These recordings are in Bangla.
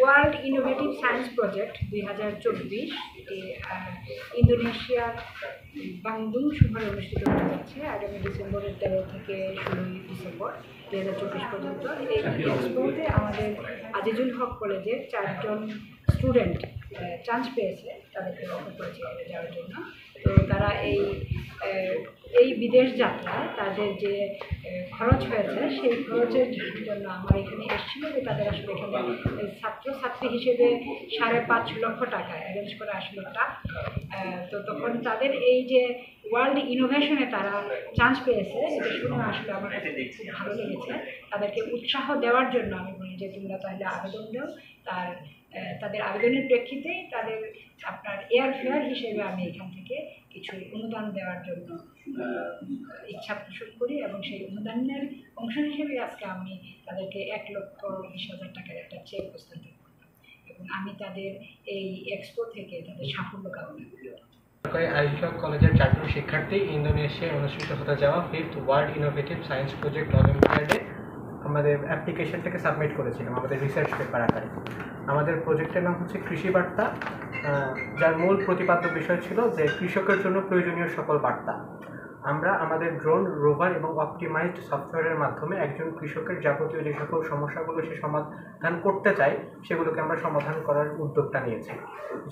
ওয়ার্ল্ড ইনোভেটিভ সায়েন্স প্রজেক্ট 2024 এটি ইন্দোনেশিয়ার বান্দুং শহরে অনুষ্ঠিত হতে যাচ্ছে আগামী ডিসেম্বরের 13 থেকে 16 ডিসেম্বর 2024 পর্যন্ত। এই এক্সপোতে আমাদের আজিজুল হক কলেজের 4 জন স্টুডেন্ট চান্স পেয়েছে তাদেরকে অফার করেছে যাওয়ার জন্য। তো তারা এই বিদেশ যাত্রায় তাদের যে খরচ হয়েছে সেই খরচের জন্য আমার এখানে এসেছিল যে তাদের আসলে এখানে ছাত্রছাত্রী হিসেবে 5.5 লক্ষ টাকা অ্যারেঞ্জ করা আসলে টাফ। তো তখন তাদের এই যে ওয়ার্ল্ড ইনোভেশনে তারা চান্স পেয়েছে এটা শুনে আসলে আমার কাছে খুব ভালো লেগেছে। তাদেরকে উৎসাহ দেওয়ার জন্য আমি বলি যে তোমরা তাহলে আবেদন দাও। তাদের আবেদনের প্রেক্ষিতে তাদের আপনার এয়ারফেয়ার হিসেবে আমি এখান থেকে কিছু অনুদান দেওয়ার জন্য ইচ্ছা পোষণ করি এবং সেই অনুদানের অংশ হিসেবে আজকে আমি তাদেরকে 1,20,000 টাকার একটা চেক হস্তান্তর করলাম এবং আমি তাদের এই এক্সপো থেকে তাদের সাফল্য কামনা করি। আজিজুল কলেজের 4 জন শিক্ষার্থী ইন্দোনেশিয়ায় অনুষ্ঠিত হতে যাওয়া 5th world innovative science project অলিম্পিয়াডে আমাদের অ্যাপ্লিকেশনটাকে সাবমিট করেছিলাম আমাদের রিসার্চ পেপার আকারে। আমাদের প্রজেক্টের নাম হচ্ছে কৃষি বার্তা, যার মূল প্রতিপাদ্য বিষয় ছিল যে কৃষকের জন্য প্রয়োজনীয় সকল বার্তা। আমরা আমাদের ড্রোন, রোভার এবং অপটিমাইজড সফটওয়্যারের মাধ্যমে একজন কৃষকের যাবতীয় যে সকল সমস্যাগুলো সে সমাধান করতে চায় সেগুলোকে আমরা সমাধান করার উদ্যোগটা নিয়েছি।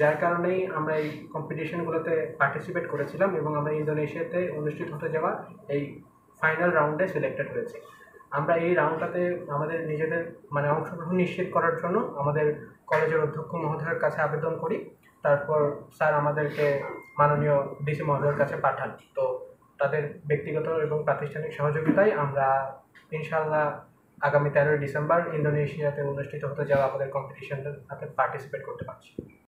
যার কারণেই আমরা এই কম্পিটিশনগুলোতে পার্টিসিপেট করেছিলাম এবং আমরা ইন্দোনেশিয়াতে অনুষ্ঠিত হতে যাওয়া এই ফাইনাল রাউন্ডে সিলেক্টেড হয়েছি। আমরা এই রাউন্ডটাতে আমাদের নিজেদের অংশগ্রহণ নিশ্চিত করার জন্য আমাদের কলেজের অধ্যক্ষ মহোদয়ের কাছে আবেদন করি। তারপর স্যার আমাদেরকে মাননীয় ডিসি মহোদয়ের কাছে পাঠান। তো তাদের ব্যক্তিগত এবং প্রাতিষ্ঠানিক সহযোগিতায় আমরা ইনশাআল্লাহ আগামী 13 ডিসেম্বর ইন্দোনেশিয়াতে অনুষ্ঠিত হতে যাওয়া আমাদের কম্পিটিশনটাতে পার্টিসিপেট করতে পারছি।